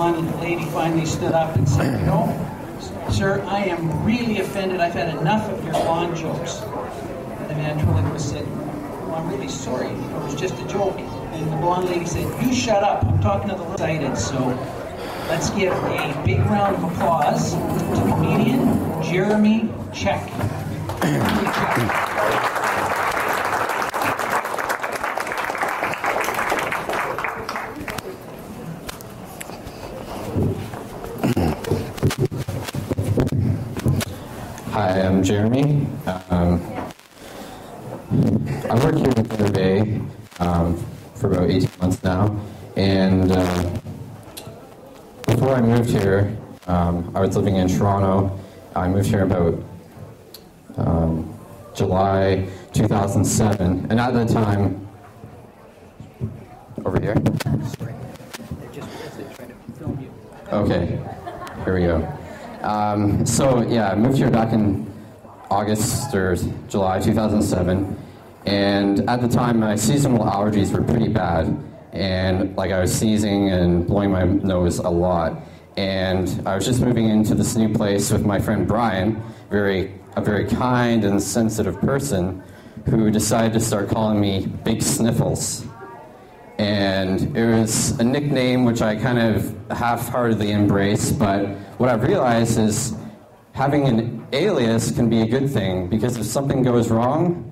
And the lady finally stood up and said, you know, sir, I am really offended. I've had enough of your blonde jokes. And the ventriloquist said, well, I'm really sorry. It was just a joke. And the blonde lady said, you shut up. I'm talking to the little excited. So let's give a big round of applause to comedian Jeremy Check. Hi, I'm Jeremy. I work here in Thunder Bay for about 18 months now, and before I moved here, I was living in Toronto. I moved here about July 2007, and at that time, over here? Okay, here we go. So yeah, I moved here back in August or July 2007, and at the time my seasonal allergies were pretty bad, and like I was sneezing and blowing my nose a lot, and I was just moving into this new place with my friend Brian, a very kind and sensitive person, who decided to start calling me Big Sniffles. And it was a nickname which I kind of half-heartedly embraced, but what I've realized is having an alias can be a good thing, because if something goes wrong,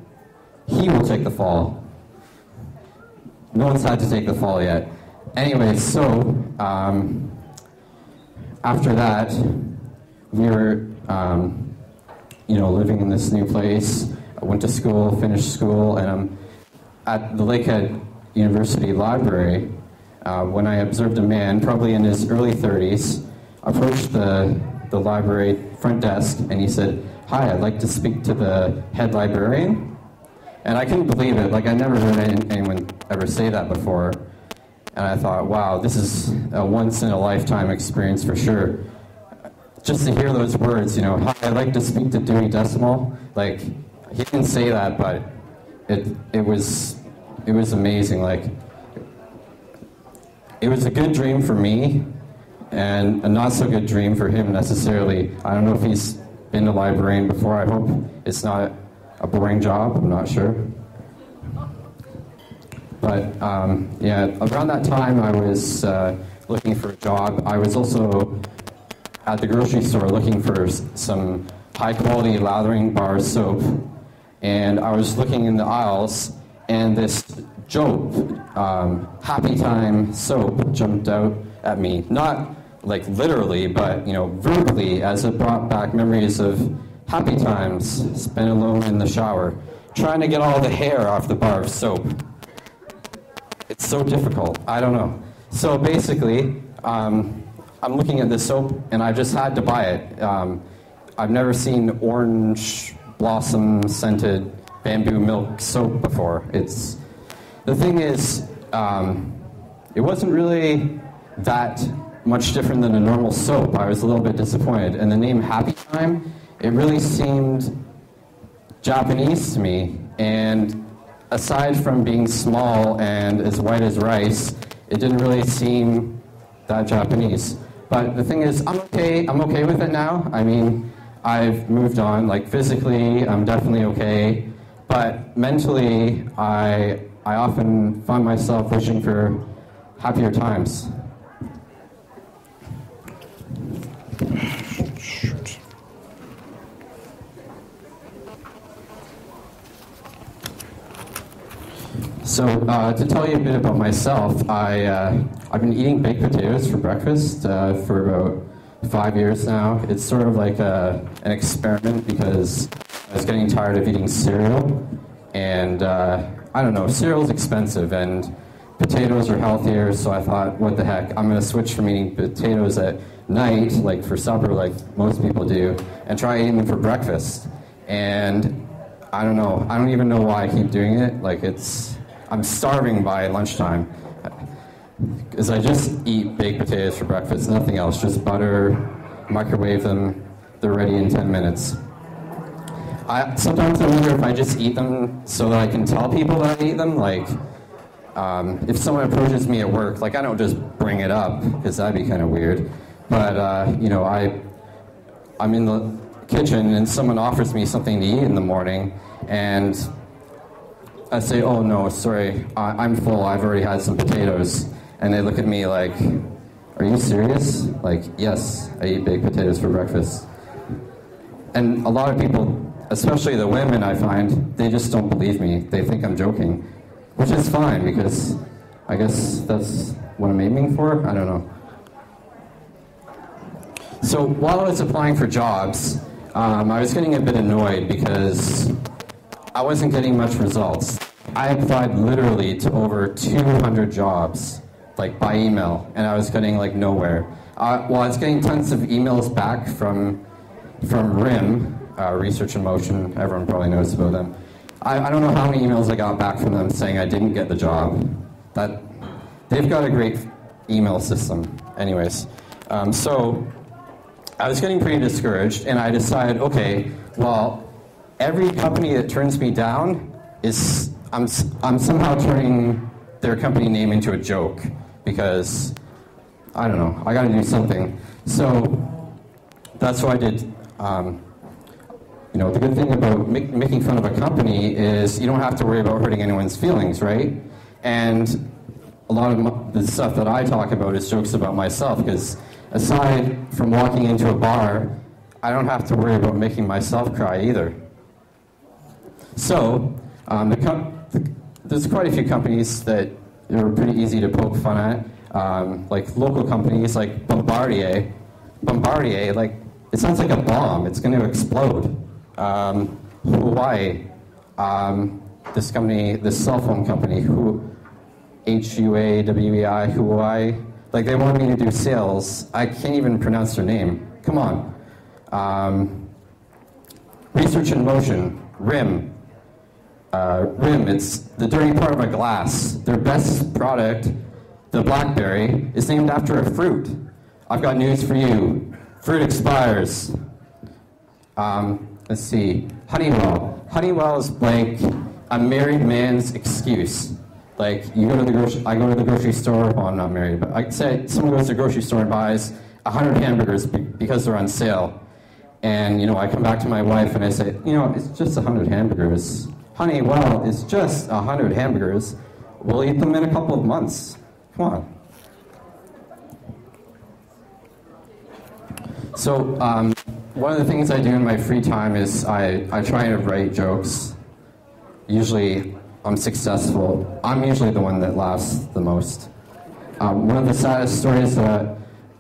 he will take the fall. No one's had to take the fall yet. Anyway, so after that, we were living in this new place. I went to school, finished school, and I'm at the Lakehead University Library when I observed a man, probably in his early 30s, approached the library front desk, and he said, "Hi, I'd like to speak to the head librarian." And I couldn't believe it. Like, I never heard anyone ever say that before. And I thought, wow, this is a once-in-a-lifetime experience for sure. Just to hear those words, "Hi, I'd like to speak to Dewey Decimal." Like, he didn't say that, but it was amazing. Like, it was a good dream for me, and a not so good dream for him necessarily. I don't know if he's been a librarian before. I hope it's not a boring job. I'm not sure. But yeah, around that time I was looking for a job. I was also at the grocery store looking for some high-quality lathering bar soap, and I was looking in the aisles, and this Jope Happy Time soap jumped out at me. Not like literally, but verbally, as it brought back memories of happy times spent alone in the shower, trying to get all the hair off the bar of soap. It's so difficult. I don't know. So basically, I'm looking at this soap, and I just had to buy it. I've never seen orange blossom scented bamboo milk soap before. The thing is, it wasn't really that much different than a normal soap. I was a little bit disappointed. And the name Happy Time, it really seemed Japanese to me. And aside from being small and as white as rice, it didn't really seem that Japanese. But the thing is, I'm okay with it now. I mean, I've moved on. Like, physically, I'm definitely okay. But mentally, I often find myself wishing for happier times. So to tell you a bit about myself, I've been eating baked potatoes for breakfast for about 5 years now. It's sort of like an experiment, because I was getting tired of eating cereal, and I don't know, cereal's expensive and potatoes are healthier, so I thought, what the heck, I'm going to switch from eating potatoes at night, like for supper, like most people do, and try eating them for breakfast. And I don't know, I don't even know why I keep doing it. Like, I'm starving by lunchtime, because I just eat baked potatoes for breakfast, nothing else, just butter, microwave them, they're ready in 10 minutes. Sometimes I wonder if I just eat them so that I can tell people that I eat them, like, if someone approaches me at work, like I don't just bring it up because that'd be kind of weird. But you know, I'm in the kitchen and someone offers me something to eat in the morning, and I say, "Oh no, sorry, I'm full. I've already had some potatoes." And they look at me like, "Are you serious?" Like, "Yes, I eat baked potatoes for breakfast." And a lot of people, especially the women, I find, they just don't believe me. They think I'm joking, which is fine because I guess that's what I'm aiming for. I don't know. So while I was applying for jobs, I was getting a bit annoyed because I wasn't getting much results. I applied literally to over 200 jobs, like by email, and I was getting like nowhere. Well, I was getting tons of emails back from RIM, Research in Motion. Everyone probably knows about them. I don't know how many emails I got back from them saying I didn't get the job. They've got a great email system. Anyways, so I was getting pretty discouraged, and I decided, okay, well, every company that turns me down is I'm somehow turning their company name into a joke because I don't know, I got to do something. So that's what I did. You know, the good thing about making fun of a company is you don't have to worry about hurting anyone's feelings, right? And a lot of the stuff that I talk about is jokes about myself, because aside from walking into a bar, I don't have to worry about making myself cry either. So, there's quite a few companies that are pretty easy to poke fun at, like local companies like Bombardier. Bombardier, like, it sounds like a bomb. It's going to explode. Huawei, this company, this cell phone company, Huawei, Huawei, like they want me to do sales. I can't even pronounce their name. Come on. Research in Motion, RIM. RIM, it's the dirty part of a glass. Their best product, the blackberry, is named after a fruit. I've got news for you. Fruit expires. Let's see. Honeywell. Honeywell is like a married man's excuse. Like, I go to the grocery store, well, I'm not married, but I say someone goes to the grocery store and buys 100 hamburgers because they're on sale. And, you know, I come back to my wife and I say, you know, it's just 100 hamburgers. Honey, well, it's just 100 hamburgers. We'll eat them in a couple of months. Come on. So, one of the things I do in my free time is I try to write jokes. Usually, I'm successful. I'm usually the one that laughs the most. One of the saddest stories that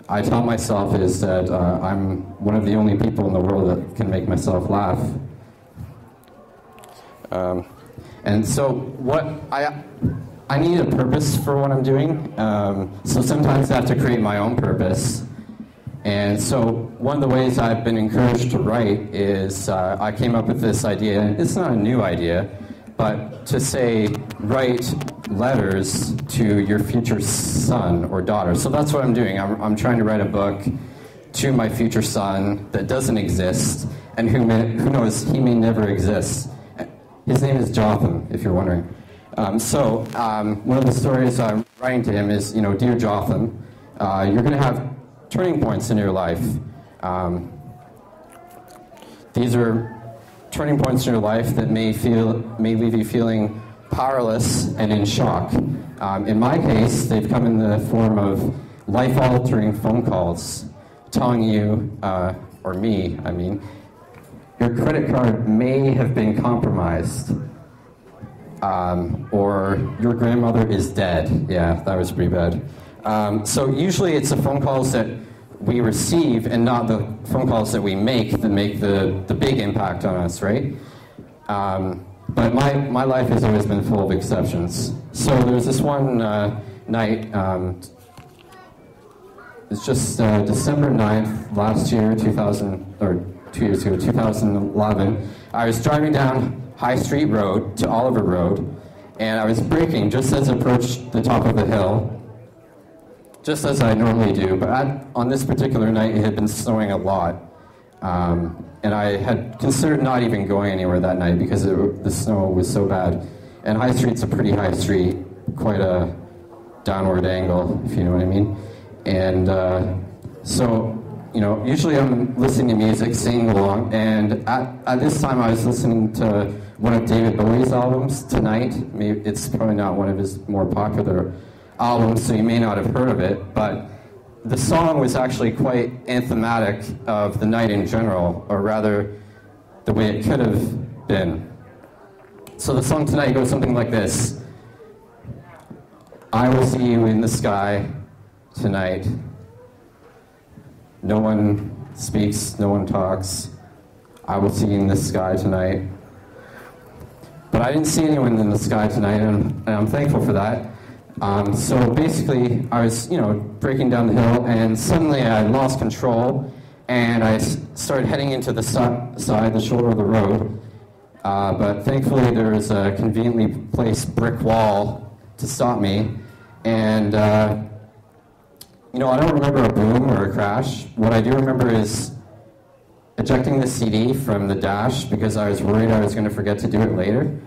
I tell myself is that I'm one of the only people in the world that can make myself laugh. And so what I need a purpose for what I'm doing. So sometimes I have to create my own purpose. And so one of the ways I've been encouraged to write is I came up with this idea, and it's not a new idea, but to say, write letters to your future son or daughter. So that's what I'm doing. I'm trying to write a book to my future son that doesn't exist, and who knows, he may never exist. His name is Jotham, if you're wondering. One of the stories I'm writing to him is, you know, dear Jotham, you're going to have turning points in your life. These are turning points in your life that may leave you feeling powerless and in shock. In my case, they've come in the form of life-altering phone calls telling you, or me, I mean, your credit card may have been compromised, or your grandmother is dead. Yeah, that was pretty bad. So usually it's the phone calls that we receive and not the phone calls that we make that make the big impact on us, right? But my life has always been full of exceptions. So there was this one night, it's just December 9th, last year, 2 years ago, 2011. I was driving down High Street Road to Oliver Road, and I was braking just as I approached the top of the hill, just as I normally do. But on this particular night, it had been snowing a lot. And I had considered not even going anywhere that night because the snow was so bad. And High Street's a pretty high street, quite a downward angle, if you know what I mean. And so, you know, usually I'm listening to music, singing along, and at this time I was listening to one of David Bowie's albums, Tonight. Maybe it's probably not one of his more popular albums, so you may not have heard of it, but the song was actually quite anthematic of the night in general, or rather, the way it could have been. So the song Tonight goes something like this. I will see you in the sky tonight. No one speaks, no one talks. I will see you in the sky tonight. But I didn't see anyone in the sky tonight, and I'm thankful for that. So basically, I was, you know, breaking down the hill, and suddenly I lost control, and I started heading into the side, the shoulder of the road. But thankfully, there was a conveniently placed brick wall to stop me, and you know, I don't remember a boom or a crash. What I do remember is ejecting the CD from the dash because I was worried I was going to forget to do it later.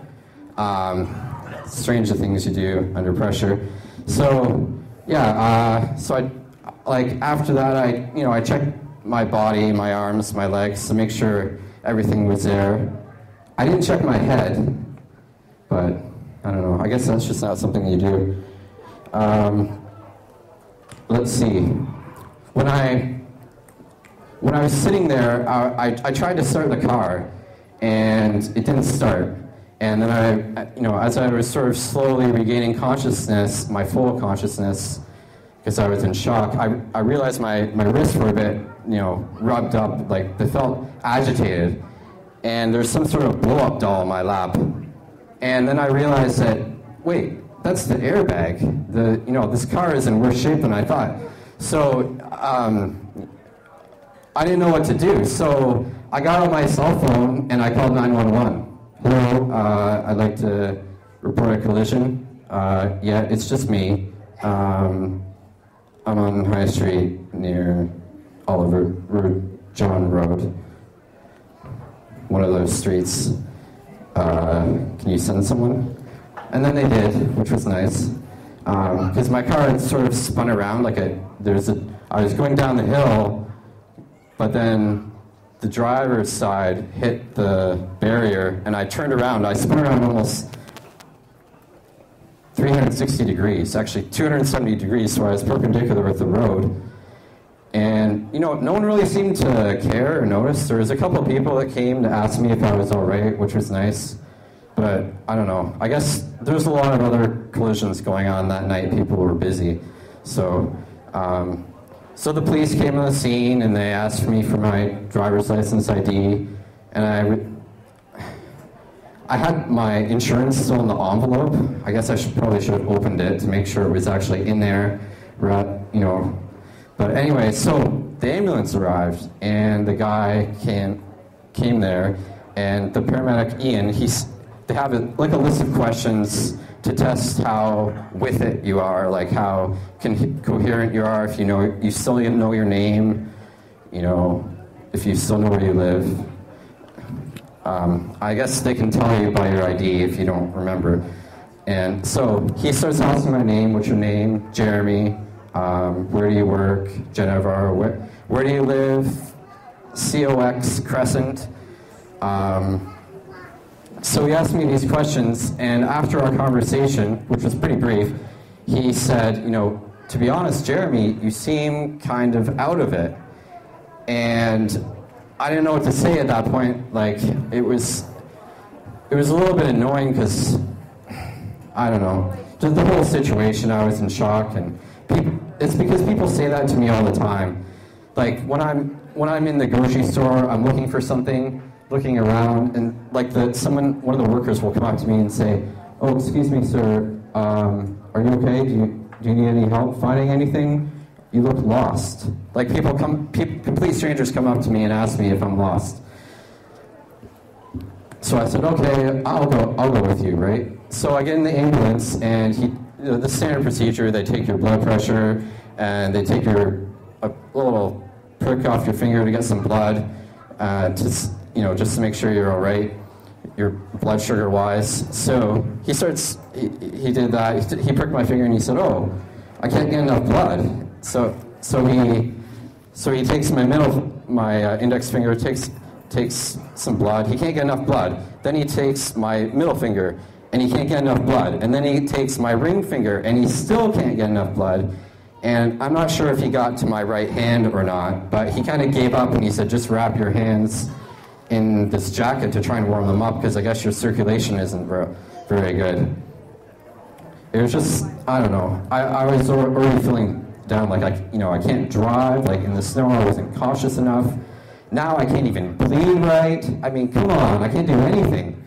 Strange the things you do under pressure. So, yeah, so I, like, after that, I checked my body, my arms, my legs to make sure everything was there. I didn't check my head, but I don't know. I guess that's just not something you do. Let's see. When I was sitting there, I tried to start the car, and it didn't start. And then as I was sort of slowly regaining consciousness, my full consciousness, because I was in shock, I realized my wrists were a bit, rubbed up, like they felt agitated. And there's some sort of blow-up doll in my lap. And then I realized that, wait, that's the airbag. This car is in worse shape than I thought. So I didn't know what to do. So I got on my cell phone and I called 911. Hello, I'd like to report a collision. Yeah, it's just me. I'm on High Street near Oliver John Road. One of those streets. Can you send someone? And then they did, which was nice. Because my car had sort of spun around like I was going down the hill, but then the driver's side hit the barrier, and I turned around. I spun around almost 360 degrees, actually 270 degrees, so I was perpendicular with the road. And, no one really seemed to care or notice. There was a couple of people that came to ask me if I was all right, which was nice. But, I don't know. I guess there was a lot of other collisions going on that night. People were busy. So the police came on the scene, and they asked me for my driver's license ID. And I had my insurance still in the envelope. I guess I probably should have opened it to make sure it was actually in there, But anyway, so the ambulance arrived, and the guy came there, and the paramedic, Ian, they have a list of questions to test how with it you are, like how coherent you are, if you still know your name, if you still know where you live. I guess they can tell you by your ID if you don't remember. And so he starts asking my name. What's your name? Jeremy. Where do you work? Jennifer. Where do you live? COX Crescent. So he asked me these questions, and after our conversation, which was pretty brief, he said, to be honest, Jeremy, you seem kind of out of it. And I didn't know what to say at that point. Like, it was a little bit annoying because, I don't know, just the whole situation, I was in shock, and it's because people say that to me all the time. Like, when I'm in the grocery store, I'm looking for something, looking around, and like one of the workers will come up to me and say, "Oh, excuse me, sir, are you okay? Do you need any help finding anything? You look lost." Like complete strangers come up to me and ask me if I'm lost. So I said, "Okay, I'll go with you, right?" So I get in the ambulance, and the standard procedure, they take your blood pressure, and they take a little prick off your finger to get some blood, just to make sure you're all right. your blood sugar wise. So he did that. He pricked my finger and he said, oh, I can't get enough blood. So he takes my index finger, takes some blood. He can't get enough blood. Then he takes my middle finger and he can't get enough blood. And then he takes my ring finger and he still can't get enough blood. And I'm not sure if he got to my right hand or not, but he kind of gave up and he said, just wrap your hands in this jacket to try and warm them up, because I guess your circulation isn't very good. It was just, I don't know. I was already feeling down, like I can't drive, like in the snow I wasn't cautious enough. Now I can't even bleed right. I mean, come on, I can't do anything.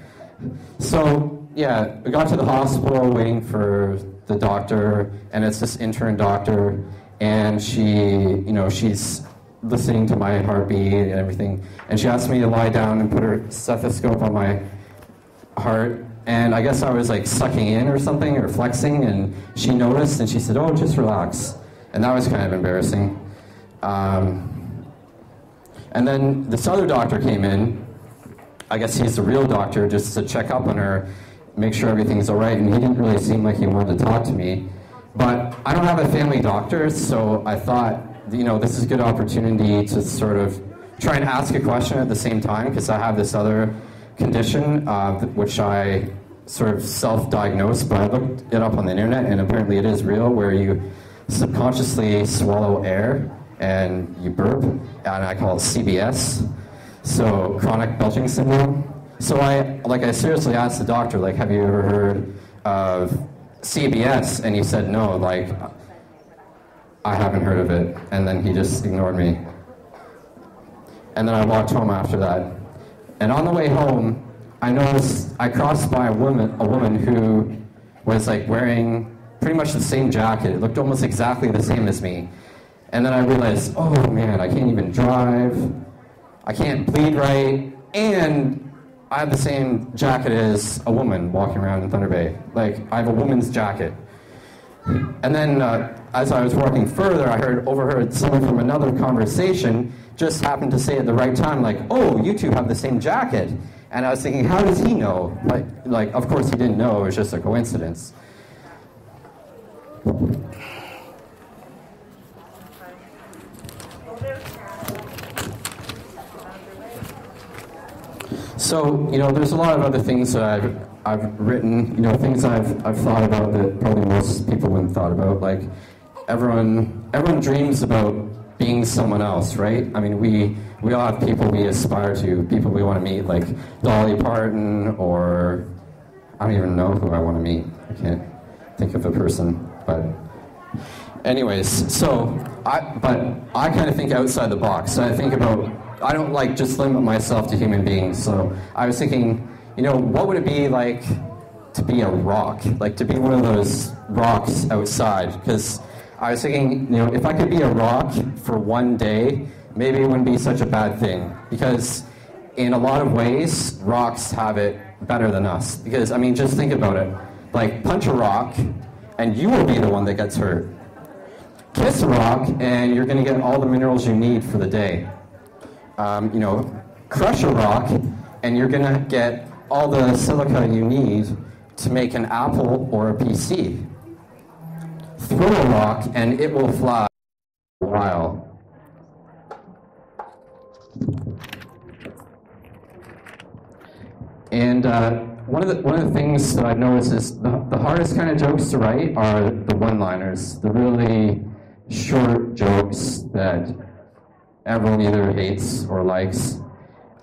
So, yeah, we got to the hospital waiting for the doctor, and it's this intern doctor, and she's listening to my heartbeat and everything, and she asked me to lie down and put her stethoscope on my heart, and I guess I was like sucking in or something, or flexing, and she noticed, and she said, oh, just relax, and that was kind of embarrassing. And then this other doctor came in. I guess he's the real doctor, just to check up on her, make sure everything's all right, and he didn't really seem like he wanted to talk to me. But I don't have a family doctor, so I thought, this is a good opportunity to sort of try and ask a question at the same time, because I have this other condition, which I sort of self-diagnosed, but I looked it up on the internet, and apparently it is real, where you subconsciously swallow air and you burp, and I call it CBS, so chronic belching syndrome. So I seriously asked the doctor, like, have you ever heard of CBS? And he said no, like, I haven't heard of it. And then he just ignored me. And then I walked home after that. And on the way home, I noticed I crossed by a woman who was like wearing pretty much the same jacket. It looked almost exactly the same as me. And then I realized, oh man, I can't even drive. I can't bleed right. And I have the same jacket as a woman walking around in Thunder Bay. Like, I have a woman's jacket. And then as I was walking further, I overheard someone from another conversation just happened to say at the right time, like, oh, you two have the same jacket. And I was thinking, how does he know? Like, of course he didn't know, it was just a coincidence. So, there's a lot of other things that I've written, things I've thought about that probably most people wouldn't thought about. Like, everyone dreams about being someone else, right? I mean, we all have people we aspire to, people we want to meet, like Dolly Parton, or I don't even know who I want to meet. I can't think of a person, but anyways, so I kind of think outside the box. So I don't like just limit myself to human beings. So I was thinking, what would it be like to be a rock? Like to be one of those rocks outside? Because I was thinking, if I could be a rock for one day, maybe it wouldn't be such a bad thing. Because in a lot of ways, rocks have it better than us. Because, I mean, just think about it. Like, punch a rock, and you will be the one that gets hurt. Kiss a rock, and you're going to get all the minerals you need for the day. Crush a rock, and you're going to get all the silica you need to make an apple or a PC. Throw a rock, and it will fly for a while. And one of the things that I've noticed is the hardest kind of jokes to write are the one-liners, the really short jokes that everyone either hates or likes.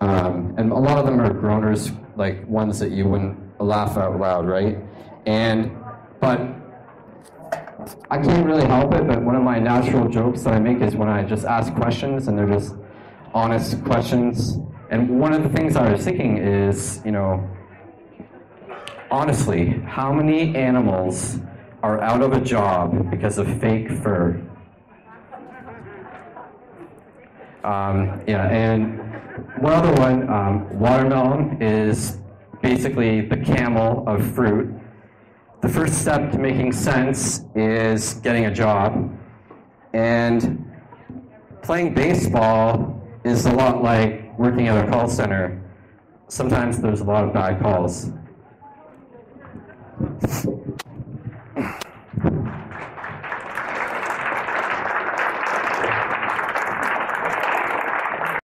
And a lot of them are groaners, like ones that you wouldn't laugh out loud, right? But I can't really help it, but one of my natural jokes that I make is when I just ask questions, and they're just honest questions. And one of the things I was thinking is, honestly, how many animals are out of a job because of fake fur? And one other one, watermelon is basically the camel of fruit. The first step to making sense is getting a job. And playing baseball is a lot like working at a call center. sometimes there's a lot of bad calls.